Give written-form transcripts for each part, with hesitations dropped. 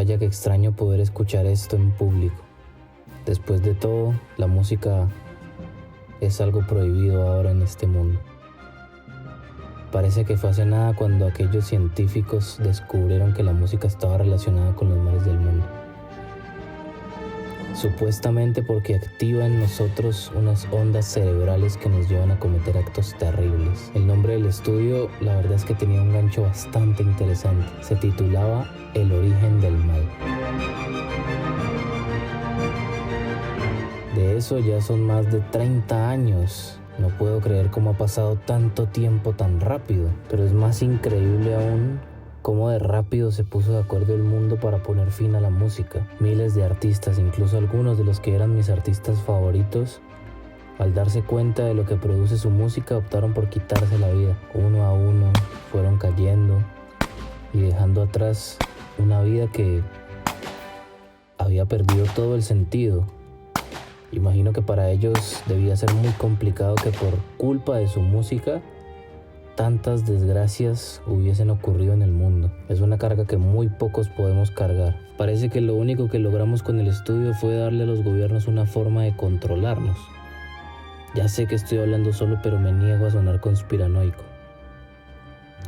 Vaya que extraño poder escuchar esto en público. Después de todo, la música es algo prohibido ahora en este mundo. Parece que fue hace nada cuando aquellos científicos descubrieron que la música estaba relacionada con los males del mundo. Supuestamente porque activa en nosotros unas ondas cerebrales que nos llevan a cometer actos terribles. El nombre del estudio, la verdad es que tenía un gancho bastante interesante. Se titulaba El origen del mal. De eso ya son más de 30 años. No puedo creer cómo ha pasado tanto tiempo tan rápido, pero es más increíble aún cómo de rápido se puso de acuerdo el mundo para poner fin a la música. Miles de artistas, incluso algunos de los que eran mis artistas favoritos, al darse cuenta de lo que produce su música, optaron por quitarse la vida. Uno a uno fueron cayendo y dejando atrás una vida que había perdido todo el sentido. Imagino que para ellos debía ser muy complicado que por culpa de su música tantas desgracias hubiesen ocurrido en el mundo. Es una carga que muy pocos podemos cargar. Parece que lo único que logramos con el estudio fue darle a los gobiernos una forma de controlarnos. Ya sé que estoy hablando solo, pero me niego a sonar conspiranoico.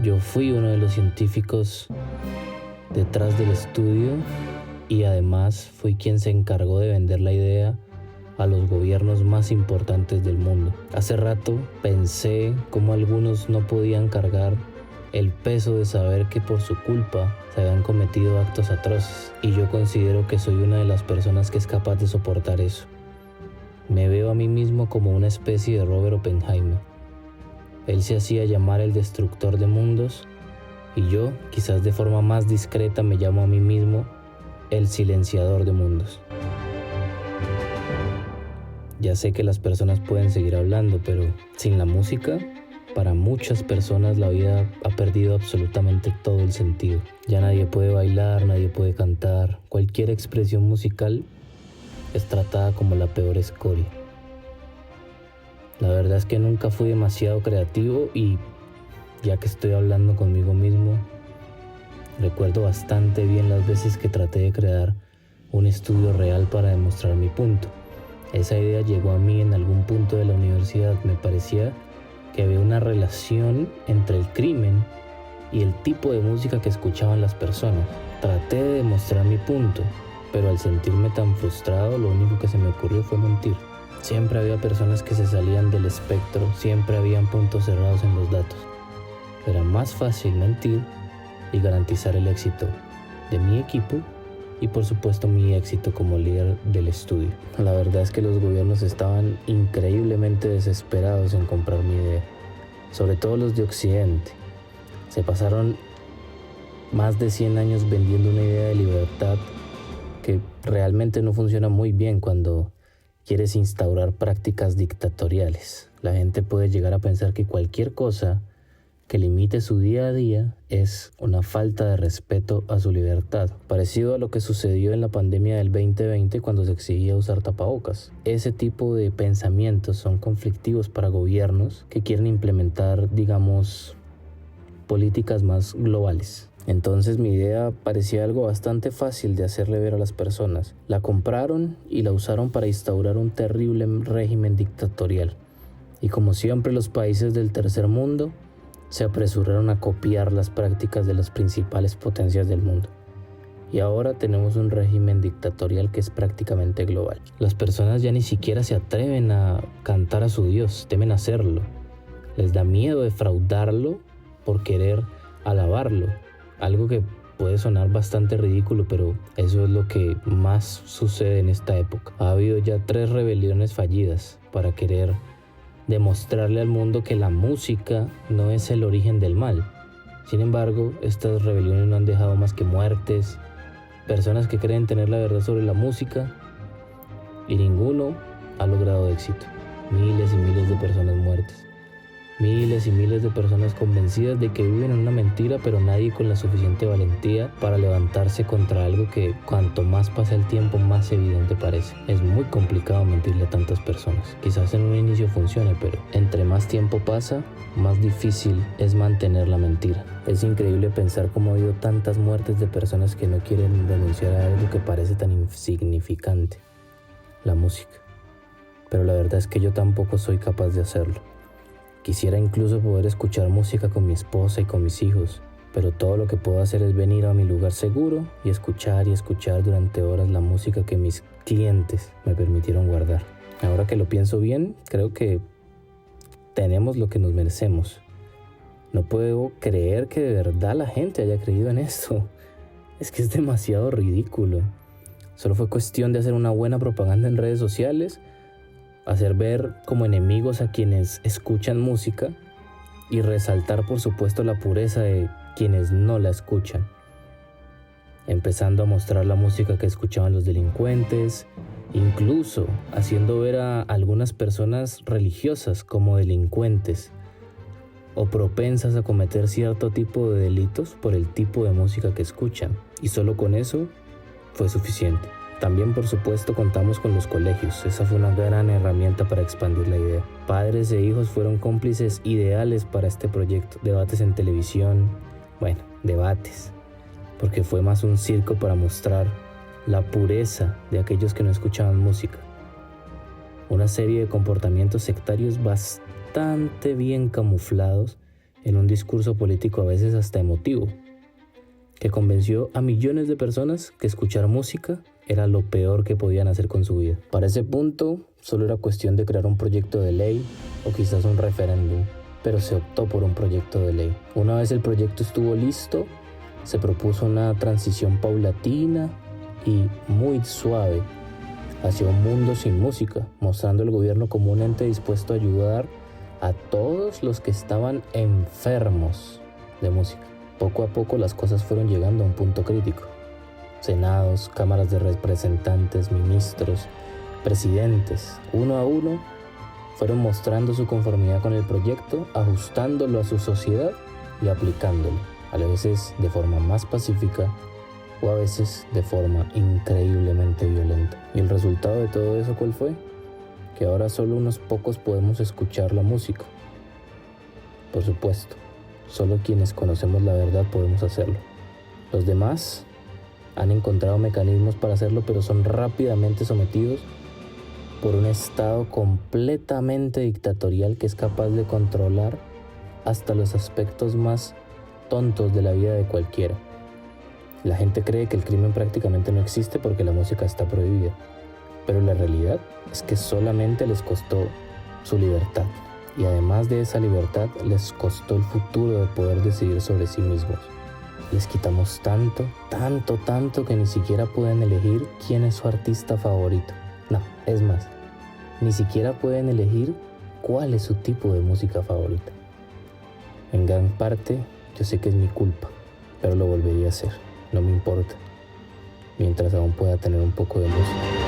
Yo fui uno de los científicos detrás del estudio y además fui quien se encargó de vender la idea a los gobiernos más importantes del mundo. Hace rato pensé cómo algunos no podían cargar el peso de saber que por su culpa se habían cometido actos atroces, y yo considero que soy una de las personas que es capaz de soportar eso. Me veo a mí mismo como una especie de Robert Oppenheimer. Él se hacía llamar el destructor de mundos y yo, quizás de forma más discreta, me llamo a mí mismo el silenciador de mundos. Ya sé que las personas pueden seguir hablando, pero sin la música, para muchas personas la vida ha perdido absolutamente todo el sentido. Ya nadie puede bailar, nadie puede cantar. Cualquier expresión musical es tratada como la peor escoria. La verdad es que nunca fui demasiado creativo y, ya que estoy hablando conmigo mismo, recuerdo bastante bien las veces que traté de crear un estudio real para demostrar mi punto. Esa idea llegó a mí en algún punto de la universidad. Me parecía que había una relación entre el crimen y el tipo de música que escuchaban las personas. Traté de demostrar mi punto, pero al sentirme tan frustrado, lo único que se me ocurrió fue mentir. Siempre había personas que se salían del espectro, siempre habían puntos cerrados en los datos. Era más fácil mentir y garantizar el éxito de mi equipo y por supuesto mi éxito como líder del estudio. La verdad es que los gobiernos estaban increíblemente desesperados en comprar mi idea, sobre todo los de Occidente. Se pasaron más de 100 años vendiendo una idea de libertad que realmente no funciona muy bien cuando quieres instaurar prácticas dictatoriales. La gente puede llegar a pensar que cualquier cosa que limite su día a día es una falta de respeto a su libertad, parecido a lo que sucedió en la pandemia del 2020 cuando se exigía usar tapabocas. Ese tipo de pensamientos son conflictivos para gobiernos que quieren implementar, digamos, políticas más globales. Entonces mi idea parecía algo bastante fácil de hacerle ver a las personas. La compraron y la usaron para instaurar un terrible régimen dictatorial. Y como siempre, los países del tercer mundo se apresuraron a copiar las prácticas de las principales potencias del mundo. Y ahora tenemos un régimen dictatorial que es prácticamente global. Las personas ya ni siquiera se atreven a cantar a su Dios, temen hacerlo. Les da miedo defraudarlo por querer alabarlo. Algo que puede sonar bastante ridículo, pero eso es lo que más sucede en esta época. Ha habido ya 3 rebeliones fallidas para querer demostrarle al mundo que la música no es el origen del mal. Sin embargo, estas rebeliones no han dejado más que muertes, personas que creen tener la verdad sobre la música, y ninguno ha logrado éxito. Miles y miles de personas muertas. Miles y miles de personas convencidas de que viven en una mentira, pero nadie con la suficiente valentía para levantarse contra algo que cuanto más pasa el tiempo más evidente parece. Es muy complicado mentirle a tantas personas. Quizás en un inicio funcione, pero entre más tiempo pasa, más difícil es mantener la mentira. Es increíble pensar cómo ha habido tantas muertes de personas que no quieren renunciar a algo que parece tan insignificante, la música. Pero la verdad es que yo tampoco soy capaz de hacerlo. Quisiera incluso poder escuchar música con mi esposa y con mis hijos, pero todo lo que puedo hacer es venir a mi lugar seguro y escuchar durante horas la música que mis clientes me permitieron guardar. Ahora que lo pienso bien, creo que tenemos lo que nos merecemos. No puedo creer que de verdad la gente haya creído en esto. Es que es demasiado ridículo. Solo fue cuestión de hacer una buena propaganda en redes sociales, hacer ver como enemigos a quienes escuchan música y resaltar por supuesto la pureza de quienes no la escuchan, empezando a mostrar la música que escuchaban los delincuentes, incluso haciendo ver a algunas personas religiosas como delincuentes o propensas a cometer cierto tipo de delitos por el tipo de música que escuchan, y solo con eso fue suficiente. También, por supuesto, contamos con los colegios. Esa fue una gran herramienta para expandir la idea. Padres e hijos fueron cómplices ideales para este proyecto. Debates en televisión, debates, porque fue más un circo para mostrar la pureza de aquellos que no escuchaban música. Una serie de comportamientos sectarios bastante bien camuflados en un discurso político a veces hasta emotivo, que convenció a millones de personas que escuchar música era lo peor que podían hacer con su vida. Para ese punto, solo era cuestión de crear un proyecto de ley o quizás un referéndum, pero se optó por un proyecto de ley. Una vez el proyecto estuvo listo, se propuso una transición paulatina y muy suave hacia un mundo sin música, mostrando al gobierno como un ente dispuesto a ayudar a todos los que estaban enfermos de música. Poco a poco las cosas fueron llegando a un punto crítico. Senados, cámaras de representantes, ministros, presidentes, uno a uno, fueron mostrando su conformidad con el proyecto, ajustándolo a su sociedad y aplicándolo, a veces de forma más pacífica o a veces de forma increíblemente violenta. ¿Y el resultado de todo eso cuál fue? Que ahora solo unos pocos podemos escuchar la música. Por supuesto, solo quienes conocemos la verdad podemos hacerlo. Los demás han encontrado mecanismos para hacerlo, pero son rápidamente sometidos por un Estado completamente dictatorial que es capaz de controlar hasta los aspectos más tontos de la vida de cualquiera. La gente cree que el crimen prácticamente no existe porque la música está prohibida, pero la realidad es que solamente les costó su libertad, y además de esa libertad les costó el futuro de poder decidir sobre sí mismos. Les quitamos tanto que ni siquiera pueden elegir quién es su artista favorito. No, es más, ni siquiera pueden elegir cuál es su tipo de música favorita. En gran parte, yo sé que es mi culpa, pero lo volvería a hacer, no me importa, mientras aún pueda tener un poco de música.